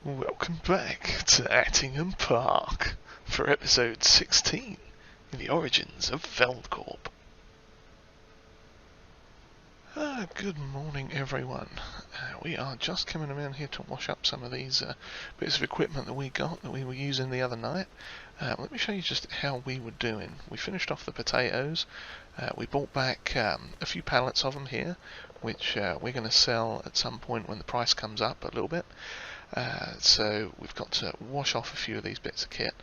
Welcome back to Attingham Park for episode 16 in the origins of Veldcorp. Good morning everyone. We are just coming around here to wash up some of these bits of equipment that we were using the other night. Let me show you just how we were doing. We finished off the potatoes. We bought back a few pallets of them here, which we're going to sell at some point when the price comes up a little bit. So we've got to wash off a few of these bits of kit.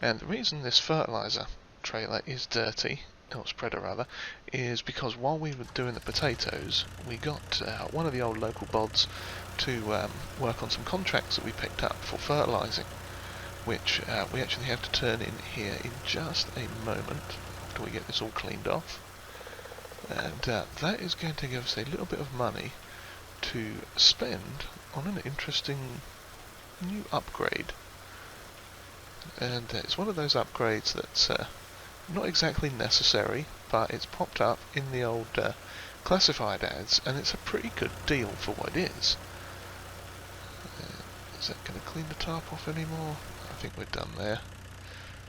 And the reason this fertilizer trailer is dirty, or spreader rather, is because while we were doing the potatoes, we got one of the old local bods to work on some contracts that we picked up for fertilizing, which we actually have to turn in here in just a moment after we get this all cleaned off. And that is going to give us a little bit of money to spend on an interesting new upgrade. And it's one of those upgrades that's not exactly necessary, but it's popped up in the old classified ads, and it's a pretty good deal for what it is. Is that going to clean the tarp off anymore? I think we're done there.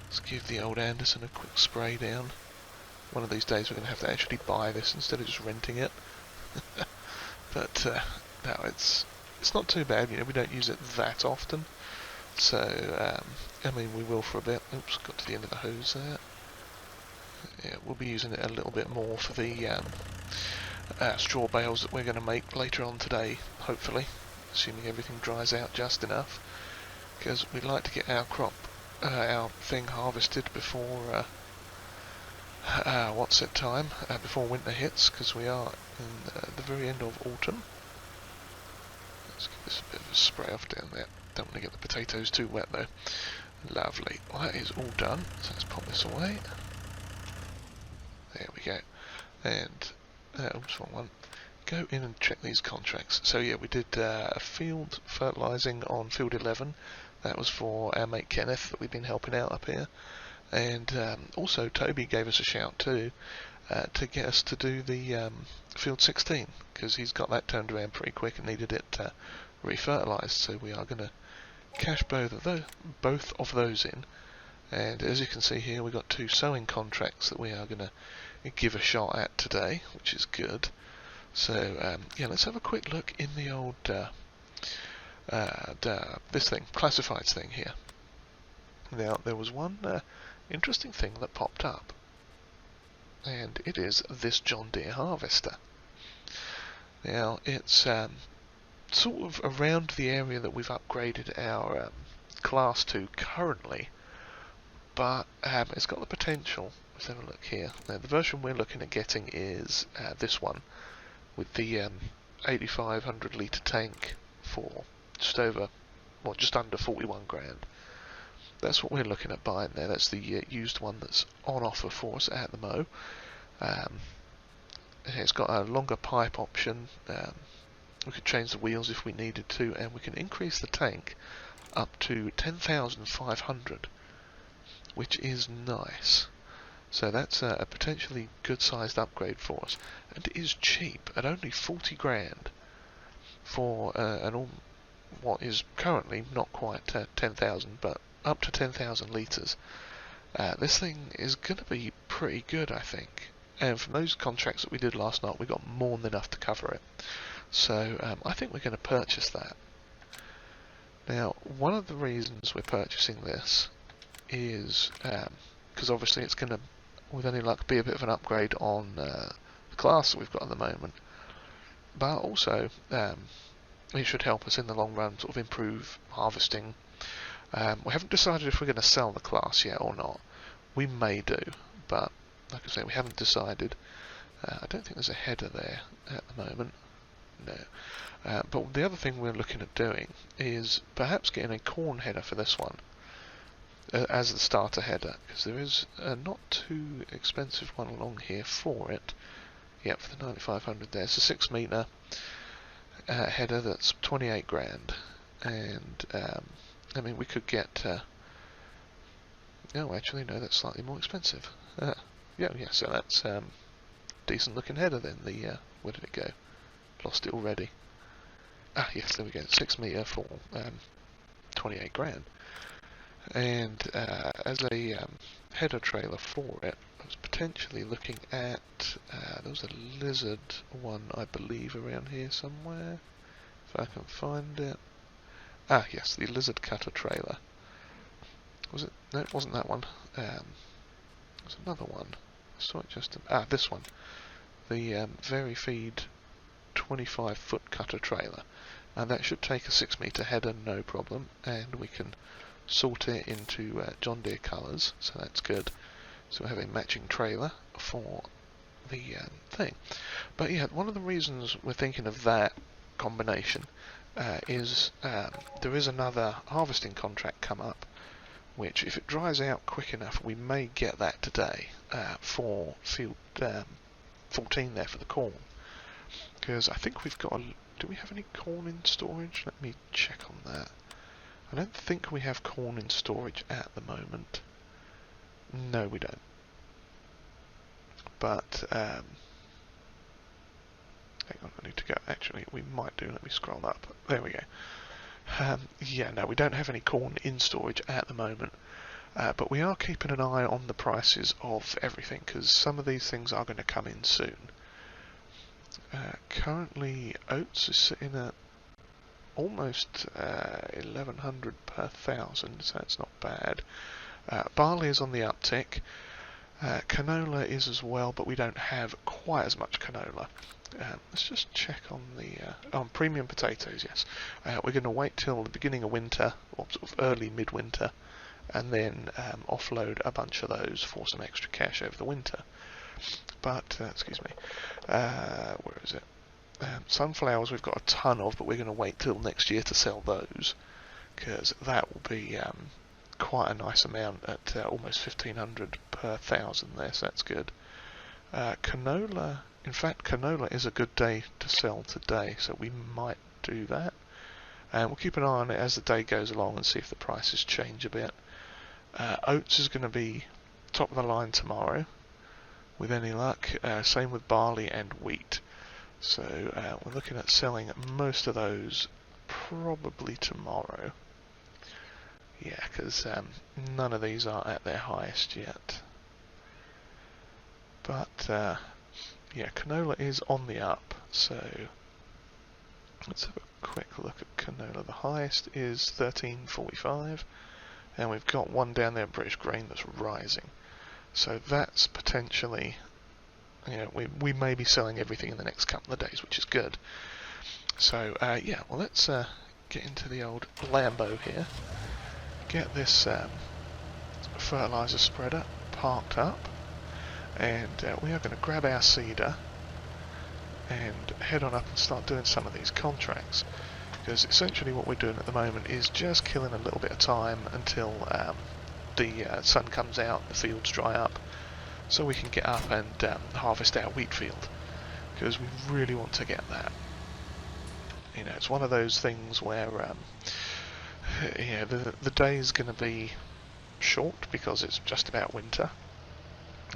Let's give the old Anderson a quick spray down. One of these days we're going to have to actually buy this instead of just renting it. But no, it's not too bad. You know, we don't use it that often, so I mean, we will for a bit. Oops, got to the end of the hose there. Yeah, we'll be using it a little bit more for the straw bales that we're going to make later on today, hopefully, assuming everything dries out just enough, because we'd like to get our crop, our thing harvested before before winter hits, because we are in the very end of autumn. Let's give this a bit of a spray off down there. Don't want to get the potatoes too wet though. Lovely. Well, that is all done, so let's pop this away. There we go. And oops, wrong one. Go in and check these contracts. So yeah, we did field fertilising on field 11. That was for our mate Kenneth that we've been helping out up here. And also Toby gave us a shout too, to get us to do the field 16, because he's got that turned around pretty quick and needed it refertilised. So we are going to cash both of those in. And as you can see here, we've got 2 sowing contracts that we are going to give a shot at today, which is good. So yeah, let's have a quick look in the old this thing, classifieds thing here. Now there was one interesting thing that popped up, and it is this John Deere harvester. Now it's sort of around the area that we've upgraded our class to currently, but it's got the potential. Let's have a look here. Now the version we're looking at getting is this one, with the 8,500 litre tank for just under 41 grand. That's what we're looking at buying there. That's the used one that's on offer for us at the Mo. It's got a longer pipe option. We could change the wheels if we needed to, and we can increase the tank up to 10,500, which is nice. So that's a potentially good-sized upgrade for us, and it is cheap at only 40 grand for what is currently not quite 10,000, but up to 10,000 litres. This thing is going to be pretty good, I think. And from those contracts that we did last night, we got more than enough to cover it. So I think we're going to purchase that. Now, one of the reasons we're purchasing this is because obviously it's going to, with any luck, be a bit of an upgrade on the class that we've got at the moment. But also, it should help us in the long run sort of improve harvesting. We haven't decided if we're going to sell the class yet or not. We may do, but like I say, we haven't decided. I don't think there's a header there at the moment. No. But the other thing we're looking at doing is perhaps getting a corn header for this one as the starter header, because there is a not too expensive one along here for it. Yep, for the 9,500 there. It's a 6 metre header that's 28 grand. And I mean, we could get no, actually no, that's slightly more expensive. Yeah, so that's decent looking header then. The where did it go? Lost it already. Ah, yes, there we go. 6 metre for 28 grand. And as a header trailer for it, I was potentially looking at, there was a lizard one I believe around here somewhere, if I can find it. Ah yes, the lizard cutter trailer. Was it? No, it wasn't that one. There was another one. I saw it just, this one. The Very Feed 25-foot cutter trailer. And that should take a 6-metre header, no problem, and we can sort it into John Deere colours, so that's good. So we have a matching trailer for the thing. But yeah, one of the reasons we're thinking of that combination is there is another harvesting contract come up, which if it dries out quick enough, we may get that today for field 14 there for the corn. Because I think we've got do we have any corn in storage? Let me check on that. I don't think we have corn in storage at the moment. No, we don't. But, hang on, I need to go. Actually, we might do. Let me scroll up. There we go. Yeah, no, we don't have any corn in storage at the moment. But we are keeping an eye on the prices of everything, because some of these things are going to come in soon. Currently, oats is sitting at almost 1100 per thousand, so that's not bad. Barley is on the uptick. Canola is as well, but we don't have quite as much canola. Let's just check on the premium potatoes. Yes, we're going to wait till the beginning of winter, or sort of early mid-winter, and then offload a bunch of those for some extra cash over the winter. But excuse me, where is it? Sunflowers we've got a ton of, but we're going to wait till next year to sell those, because that will be quite a nice amount at almost 1500 per thousand there, so that's good. Canola, in fact canola is a good day to sell today, so we might do that. And we'll keep an eye on it as the day goes along and see if the prices change a bit. Oats is going to be top of the line tomorrow, with any luck. Same with barley and wheat. So we're looking at selling most of those probably tomorrow. Yeah, because none of these are at their highest yet. But yeah, canola is on the up. So let's have a quick look at canola. The highest is 13.45, and we've got one down there, British Grain, that's rising. So that's potentially, you know, we may be selling everything in the next couple of days, which is good. So yeah, well, let's get into the old Lambo here, get this fertilizer spreader parked up, and we are going to grab our seeder and head on up and start doing some of these contracts, because essentially what we're doing at the moment is just killing a little bit of time until the sun comes out, the fields dry up, so we can get up and harvest our wheat field, because we really want to get that. You know, it's one of those things where yeah, the day's going to be short because it's just about winter.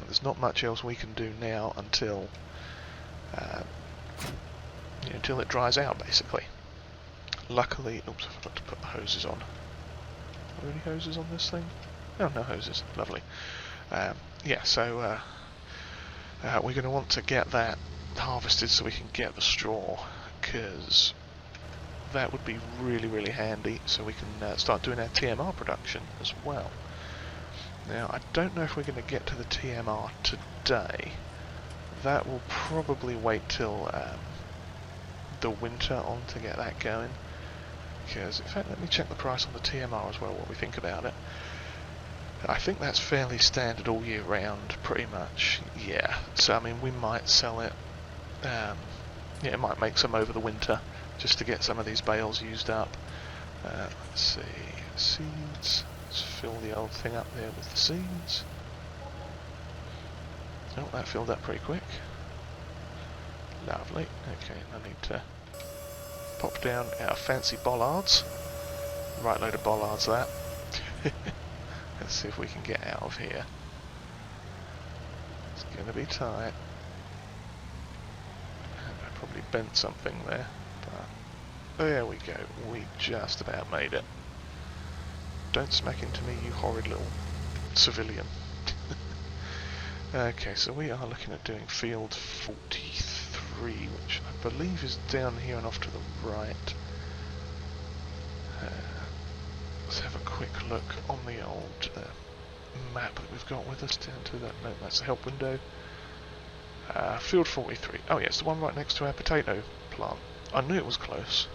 There's not much else we can do now until you know, until it dries out, basically. Luckily, oops, I forgot to put the hoses on. Are there any hoses on this thing? Oh, no hoses. Lovely. Yeah, so we're going to want to get that harvested so we can get the straw, because that would be really, really handy, so we can start doing our TMR production as well. Now, I don't know if we're going to get to the TMR today. That will probably wait till the winter on to get that going. Because, in fact, let me check the price on the TMR as well, what we think about it. I think that's fairly standard all year round, pretty much, yeah. So, I mean, we might sell it, yeah, it might make some over the winter, just to get some of these bales used up. Let's see, seeds, let's fill the old thing up there with the seeds. Oh, that filled up pretty quick. Lovely, okay, I need to pop down our fancy bollards. Right load of bollards, that. Let's see if we can get out of here. It's going to be tight. And I probably bent something there, but there we go. We just about made it. don't smack into me, you horrid little civilian. Okay, so we are looking at doing field 43, which I believe is down here and off to the right. Let's have a quick look on the old map that we've got with us down to that. No, that's the help window. Field 43. Oh yes, the one right next to our potato plant. I knew it was close.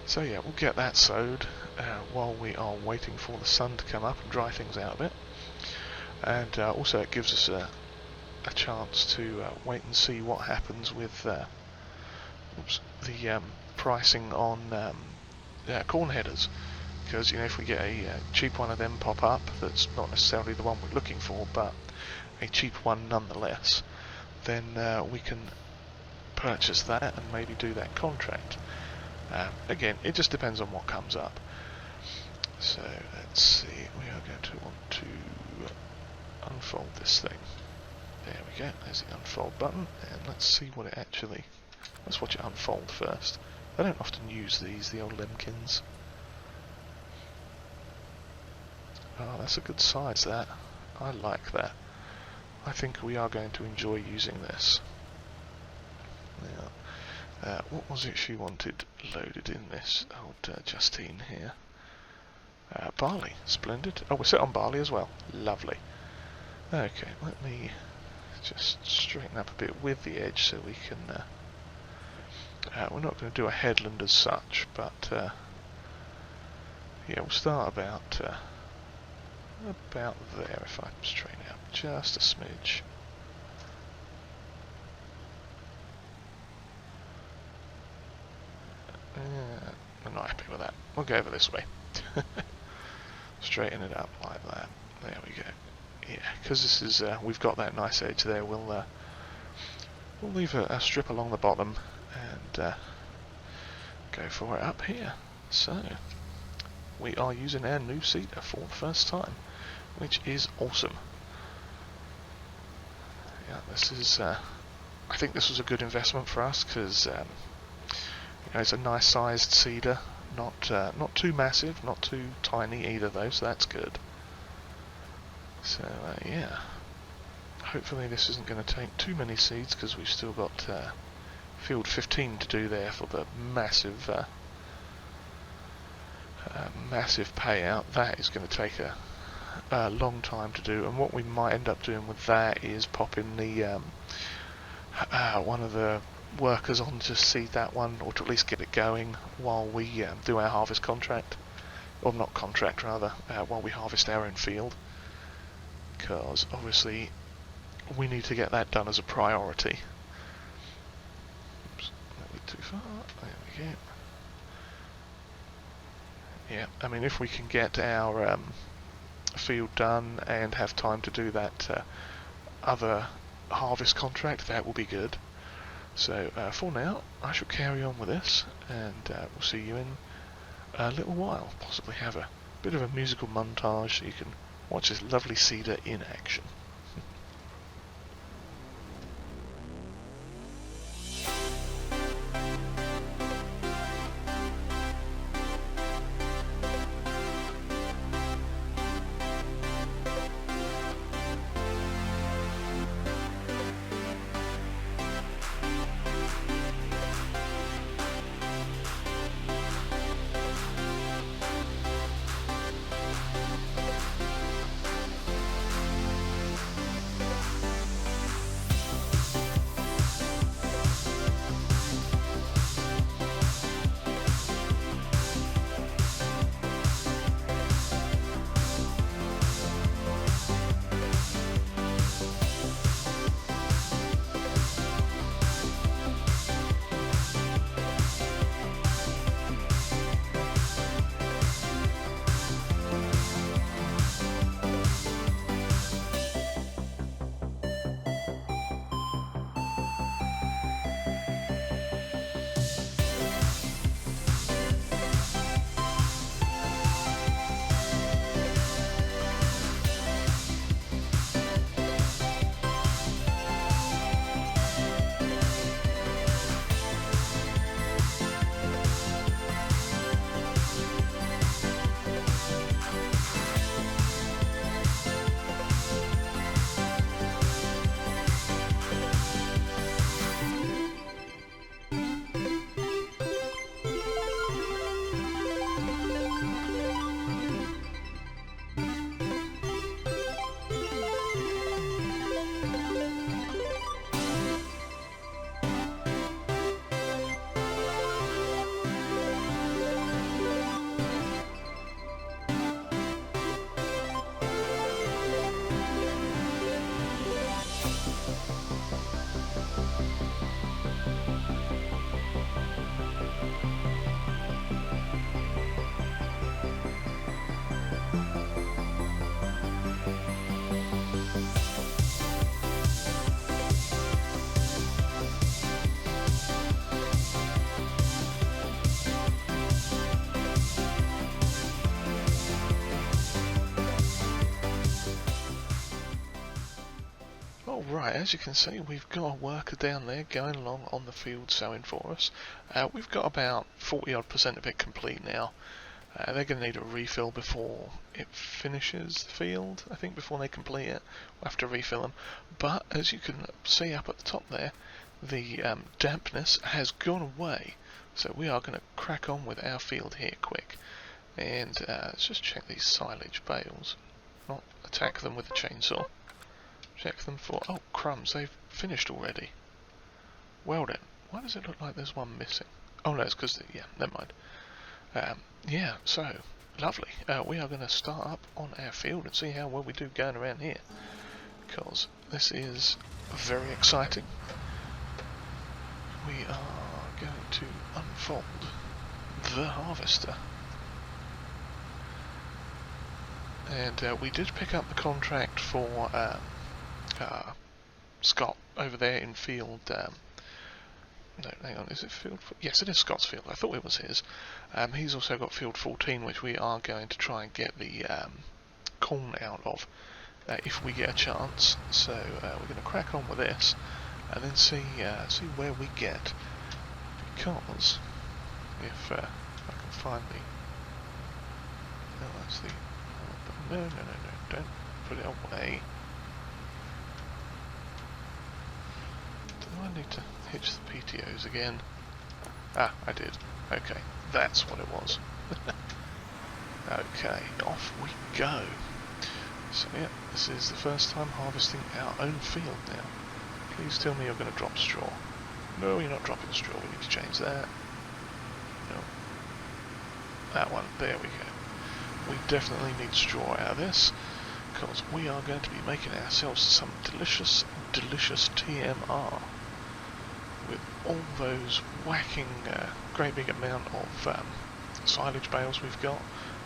So yeah, we'll get that sowed while we are waiting for the sun to come up and dry things out a bit. And also it gives us a chance to wait and see what happens with the pricing on corn headers. Because, you know, if we get a cheap one of them pop up, that's not necessarily the one we're looking for, but a cheap one nonetheless, then we can purchase that and maybe do that contract. Again, it just depends on what comes up. So let's see, we are going to want to unfold this thing. There we go, there's the unfold button, and let's see what it actually... Let's watch it unfold first. I don't often use these, the old Lemkins. Oh, that's a good size, that. I like that. I think we are going to enjoy using this. Now, what was it she wanted loaded in this old Justine here? Barley, splendid. Oh, we're set on barley as well. Lovely. Okay, let me just straighten up a bit with the edge so we can... we're not going to do a headland as such, but yeah, we'll start about there if I straighten out just a smidge. I'm not happy with that. We'll go over this way. Straighten it up like that. There we go. Yeah, because this is we've got that nice edge there. We'll leave a strip along the bottom and go for it up here. So we are using our new seeder for the first time, which is awesome. Yeah, this is. I think this was a good investment for us because you know, it's a nice sized seeder, not too massive, not too tiny either though, so that's good. So yeah, hopefully this isn't going to take too many seeds because we've still got field 15 to do there for the massive massive payout. That is going to take a long time to do, and what we might end up doing with that is popping the one of the workers on to seed that one, or to at least get it going while we do our harvest contract, or not contract rather, while we harvest our own field, because obviously we need to get that done as a priority. Oops, that went too far. There we go. Yeah, I mean, if we can get our field done and have time to do that other harvest contract, that will be good. So for now, I shall carry on with this, and we'll see you in a little while. Possibly have a bit of a musical montage so you can watch this lovely seeder in action. Right, as you can see, we've got a worker down there going along on the field sowing for us. We've got about 40% of it complete now. They're going to need a refill before it finishes the field. I think before they complete it, we'll have to refill them. But as you can see up at the top there, the dampness has gone away. So we are going to crack on with our field here quick. And let's just check these silage bales. Not attack them with a chainsaw. Check them for... oh, crumbs, they've finished already. Well then, why does it look like there's one missing? Oh no, it's because... yeah, never mind. Yeah, so, lovely. We are going to start up on our field and see how well we do going around here. Because this is very exciting. We are going to unfold the harvester. And we did pick up the contract for Scott over there in field... no, hang on, is it field... yes, it is Scott's field. I thought it was his. He's also got field 14, which we are going to try and get the corn out of if we get a chance. So we're going to crack on with this and then see where we get. Because if I can find the... no, that's the... no, don't put it away. Do I need to hitch the PTOs again? Ah, I did. Okay, that's what it was. Okay, off we go. So yeah, this is the first time harvesting our own field now. Please tell me you're going to drop straw. No, you're not dropping straw. We need to change that. No. That one. There we go. We definitely need straw out of this, because we are going to be making ourselves some delicious, delicious TMR. With all those whacking great big amount of silage bales we've got,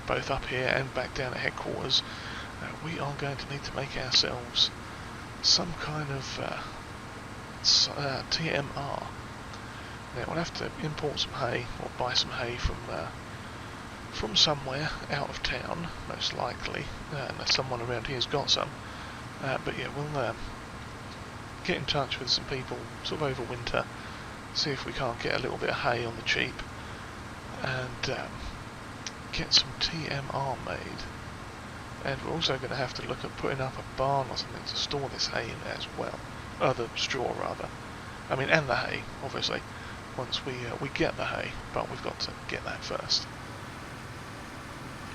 both up here and back down at headquarters, we are going to need to make ourselves some kind of TMR. Now we'll have to import some hay, or buy some hay from somewhere out of town, most likely, unless someone around here's got some. But yeah, we'll get in touch with some people sort of over winter, see if we can't get a little bit of hay on the cheap, and get some TMR made. And we're also going to have to look at putting up a barn or something to store this hay in as well. The straw rather. I mean, and the hay, obviously, once we get the hay, but we've got to get that first.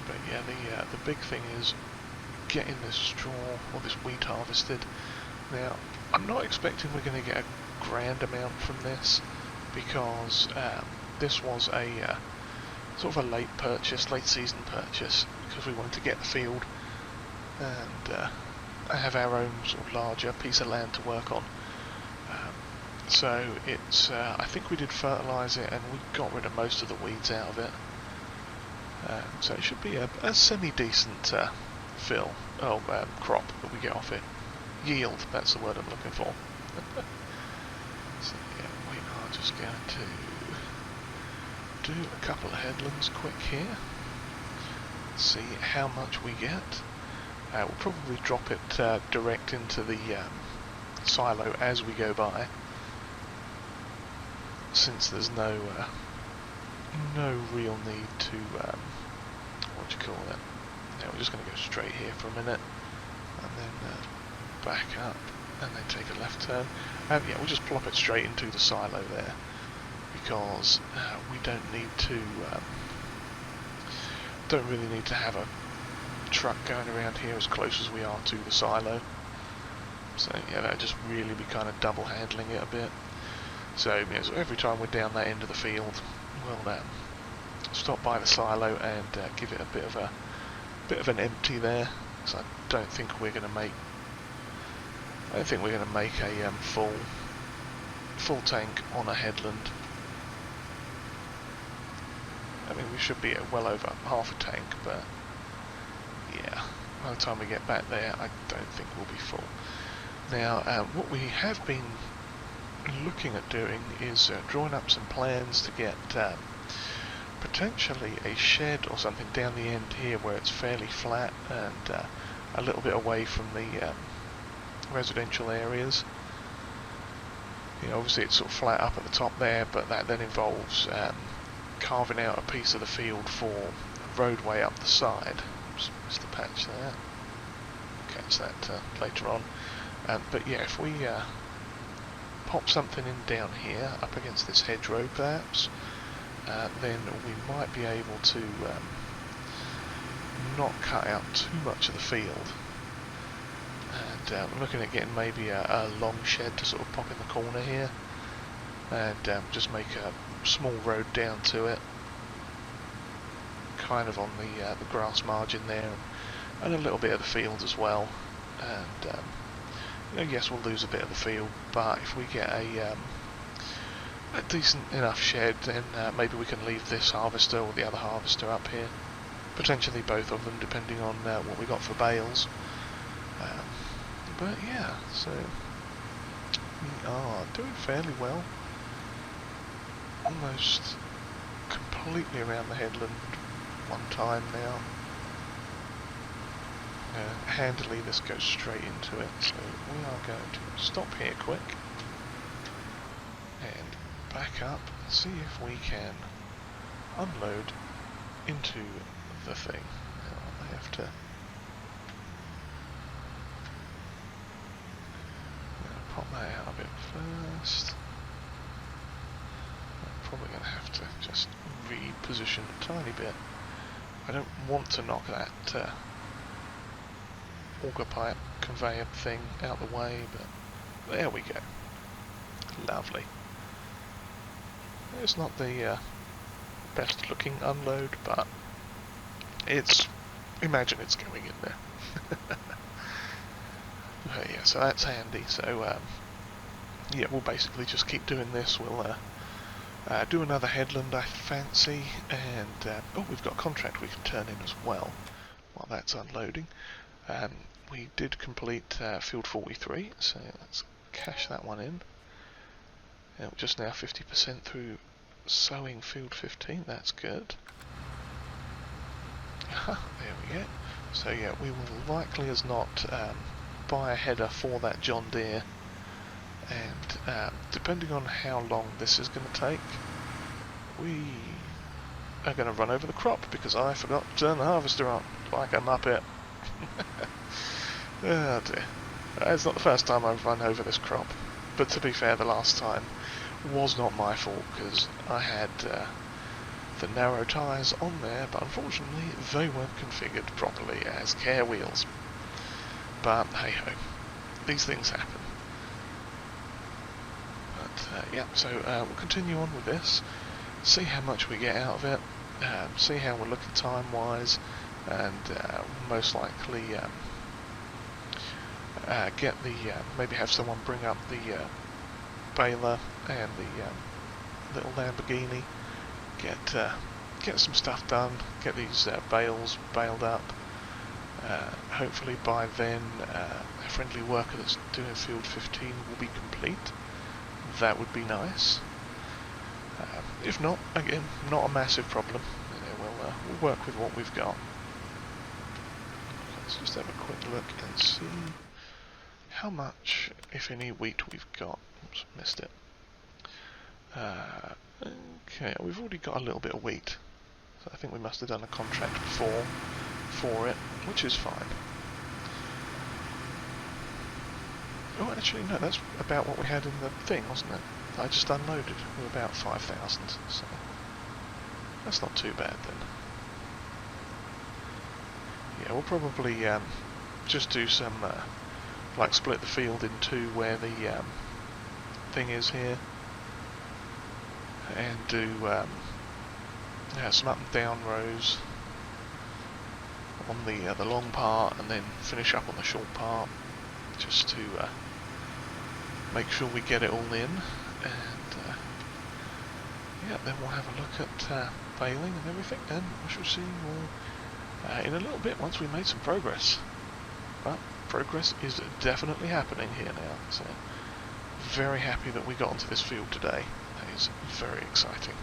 But yeah, the big thing is getting this straw or this wheat harvested. Now, I'm not expecting we're going to get a grand amount from this, because this was a sort of a late season purchase, because we wanted to get the field and have our own sort of larger piece of land to work on. So it's I think we did fertilise it and we got rid of most of the weeds out of it. So it should be a semi-decent crop that we get off it. Yield, that's the word I'm looking for. So yeah, we are just going to do a couple of headlands quick here. See how much we get. We'll probably drop it direct into the silo as we go by, since there's no real need to now we're just going to go straight here for a minute and then back up and then take a left turn. Yeah, we'll just plop it straight into the silo there, because we don't really need to have a truck going around here as close as we are to the silo. So yeah, that'll just really be kind of double handling it a bit. So, yeah, so every time we're down that end of the field, we'll stop by the silo and give it a bit of an empty there, because I don't think we're going to make a full tank on a headland. I mean, we should be at well over half a tank, but yeah, by the time we get back there, I don't think we'll be full. Now, what we have been looking at doing is drawing up some plans to get potentially a shed or something down the end here where it's fairly flat and a little bit away from the residential areas. obviously it's sort of flat up at the top there, but that then involves carving out a piece of the field for a roadway up the side. Oops, missed the patch there. Catch that later on. But yeah, if we pop something in down here, up against this hedgerow perhaps, then we might be able to not cut out too much of the field. And I'm looking at getting maybe a long shed to sort of pop in the corner here, and just make a small road down to it, kind of on the grass margin there, and a little bit of the field as well. And yes, we'll lose a bit of the field, but if we get a decent enough shed, then maybe we can leave this harvester or the other harvester up here. Potentially both of them, depending on what we got for bales. But yeah, so we are doing fairly well. Almost completely around the headland one time now. Handily this goes straight into it, so we are going to stop here quick and back up and see if we can unload into the thing. Now I have to pop that out a bit first. I'm probably going to have to just reposition a tiny bit. I don't want to knock that auger pipe conveyor thing out the way, but there we go. Lovely. It's not the best looking unload, but imagine it's going in there. Yeah, so that's handy. So yeah, we'll basically just keep doing this. We'll do another headland, I fancy, and oh, we've got a contract we can turn in as well while that's unloading. We did complete field 43, so let's cash that one in. We're just now 50% through sowing field 15, that's good. There we go. So yeah, we will likely as not buy a header for that John Deere, and depending on how long this is going to take, we are going to run over the crop because I forgot to turn the harvester on like a muppet. Oh dear. It's not the first time I've run over this crop, but to be fair, the last time was not my fault because I had the narrow tyres on there, but unfortunately they weren't configured properly as care wheels. But hey ho, these things happen. But yeah, so we'll continue on with this, see how much we get out of it, see how we're looking time wise, and most likely get the maybe have someone bring up the baler and the little Lamborghini, get some stuff done, get these bales baled up. Hopefully by then a friendly worker that's doing field 15 will be complete. That would be nice. If not, again, not a massive problem. We'll work with what we've got. Let's just have a quick look and see how much, if any, wheat we've got. Oops, missed it. Okay, we've already got a little bit of wheat. So I think we must have done a contract before for it, which is fine. Oh, actually, no, that's about what we had in the thing, wasn't it? I just unloaded. We were about 5,000, so that's not too bad then. Yeah, we'll probably just do some, like split the field in two where the thing is here, and do some up and down rows on the long part, and then finish up on the short part, just to make sure we get it all in. And yeah, then we'll have a look at baling and everything, and we shall see more in a little bit once we've made some progress. But progress is definitely happening here now, so very happy that we got onto this field today. That is very exciting.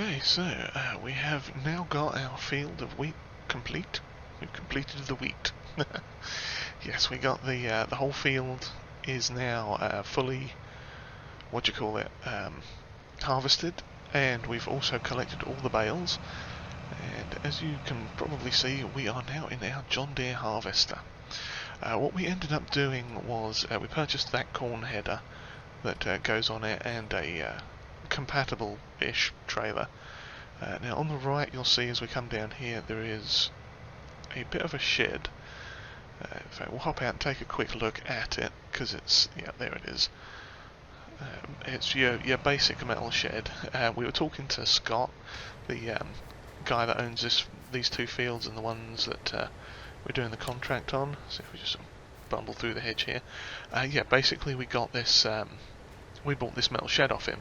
Okay, so we have now got our field of wheat complete. We've completed the wheat. Yes, we got the whole field is now fully, what do you call it, harvested, and we've also collected all the bales. And as you can probably see, we are now in our John Deere harvester. What we ended up doing was we purchased that corn header that goes on it and a compatible-ish trailer. Now on the right you'll see as we come down here there is a bit of a shed. In fact, we'll hop out and take a quick look at it because it's, yeah, there it is. It's your basic metal shed. We were talking to Scott, the guy that owns these two fields and the ones that we're doing the contract on. So if we just bumble through the hedge here. Yeah, basically we got this. We bought this metal shed off him.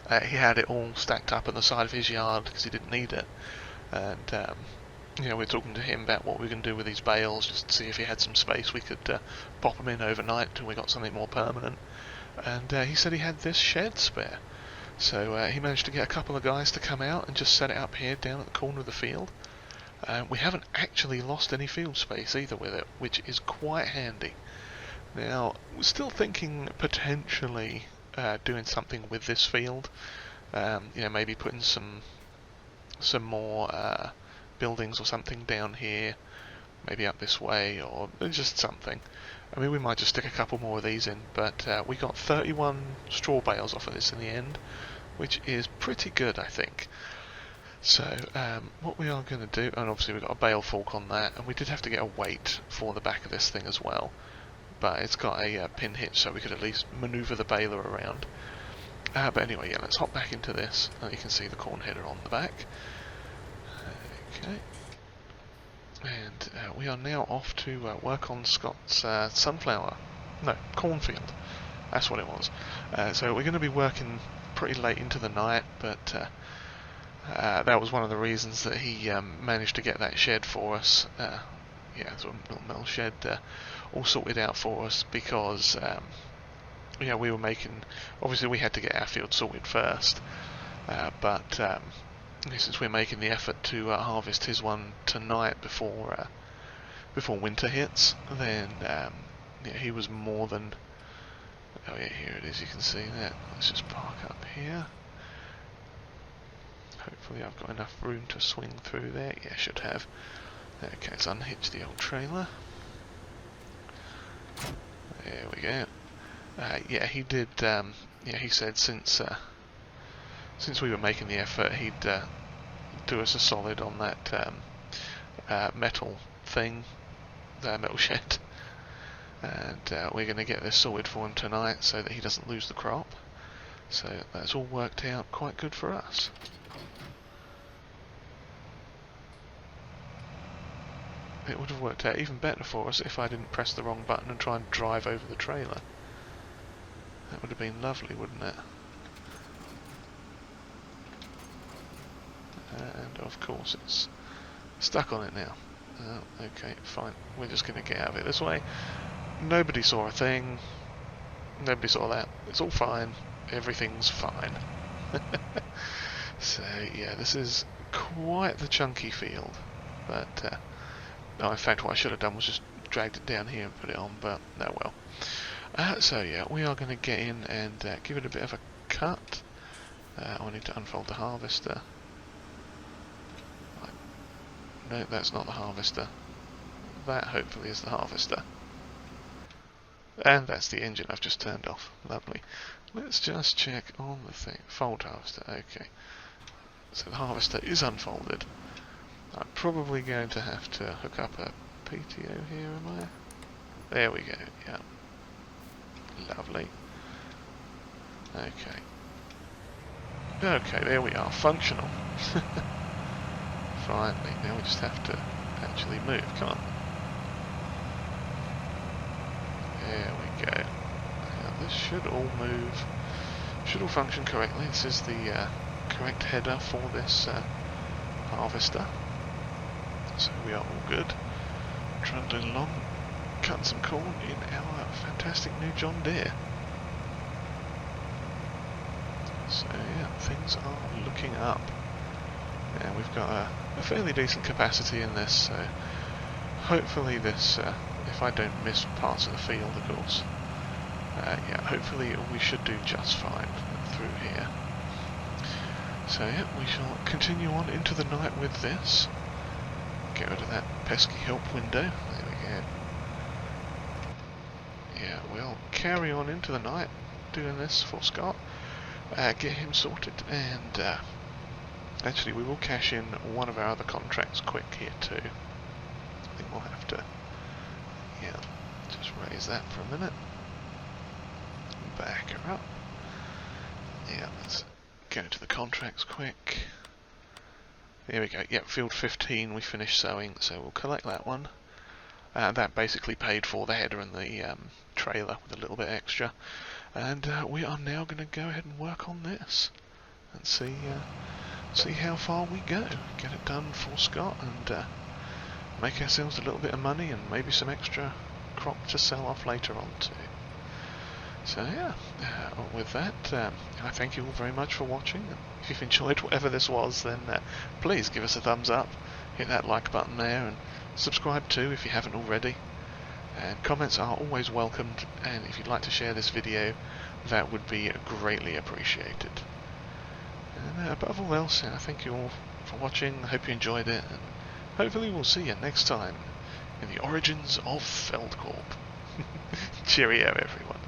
He had it all stacked up on the side of his yard because he didn't need it, and you know, we're talking to him about what we can do with these bales, just to see if he had some space we could pop them in overnight until we got something more permanent. And he said he had this shed spare, so he managed to get a couple of guys to come out and just set it up here down at the corner of the field. We haven't actually lost any field space either with it, which is quite handy. Now, we're still thinking potentially doing something with this field. You know, maybe putting some more buildings or something down here, maybe up this way, or just something. I mean, we might just stick a couple more of these in, but we got 31 straw bales off of this in the end, which is pretty good, I think. So, what we are going to do, and obviously we've got a bale fork on that, and we did have to get a weight for the back of this thing as well, but it's got a pin hitch so we could at least manoeuvre the baler around. But anyway, yeah, let's hop back into this, and you can see the corn header on the back. Okay. And we are now off to work on Scott's cornfield. That's what it was. So we're going to be working pretty late into the night, but that was one of the reasons that he managed to get that shed for us. Yeah, sort of little metal shed all sorted out for us because yeah, we were making. Obviously, we had to get our field sorted first, but since we're making the effort to harvest his one tonight before winter hits, then yeah, he was more than. Oh yeah, here it is. You can see that. Let's just park up here. Hopefully, I've got enough room to swing through there. Yeah, should have. Okay, let's unhitch the old trailer. There we go. Yeah, he did. Yeah, he said since we were making the effort, he'd do us a solid on that metal thing, the metal shed, and we're going to get this sorted for him tonight so that he doesn't lose the crop. So that's all worked out quite good for us. It would have worked out even better for us if I didn't press the wrong button and try and drive over the trailer. That would have been lovely, wouldn't it? And of course it's stuck on it now. Okay, fine. We're just going to get out of it this way. Nobody saw a thing. Nobody saw that. It's all fine. Everything's fine. So yeah, this is quite the chunky field. But no, in fact what I should have done was just dragged it down here and put it on, but no well. So yeah, we are going to get in and give it a bit of a cut. I need to unfold the harvester. No, that's not the harvester. That hopefully is the harvester. And that's the engine I've just turned off. Lovely. Let's just check on the thing. Fold harvester, okay. So the harvester is unfolded. I'm probably going to have to hook up a PTO here, am I? There we go, yeah. Lovely. Okay. Okay, there we are, functional. Finally, now we just have to actually move, come on. There we go. Now this should all move, should all function correctly. This is the correct header for this harvester. So we are all good. Trundling along, cutting some corn in our fantastic new John Deere. So yeah, things are looking up. And we've got a fairly decent capacity in this, so hopefully this, if I don't miss parts of the field, of course, yeah, hopefully we should do just fine through here. So yeah, we shall continue on into the night with this. Get rid of that pesky help window. There we go. Yeah, we'll carry on into the night doing this for Scott. Get him sorted, and actually we will cash in one of our other contracts quick here too. I think we'll have to, yeah, just raise that for a minute. Back her up. Yeah, let's go to the contracts quick. There we go. Yep, field 15 we finished sowing, so we'll collect that one. That basically paid for the header and the trailer with a little bit extra. And we are now going to go ahead and work on this and see how far we go. Get it done for Scott and make ourselves a little bit of money and maybe some extra crop to sell off later on too. So yeah, with that, I thank you all very much for watching. If you've enjoyed whatever this was, then please give us a thumbs up, hit that like button there, and subscribe too if you haven't already. And comments are always welcomed, and if you'd like to share this video, that would be greatly appreciated. And above all else, I thank you all for watching. I hope you enjoyed it, and hopefully we'll see you next time in the origins of Feldcorp. Cheerio, everyone.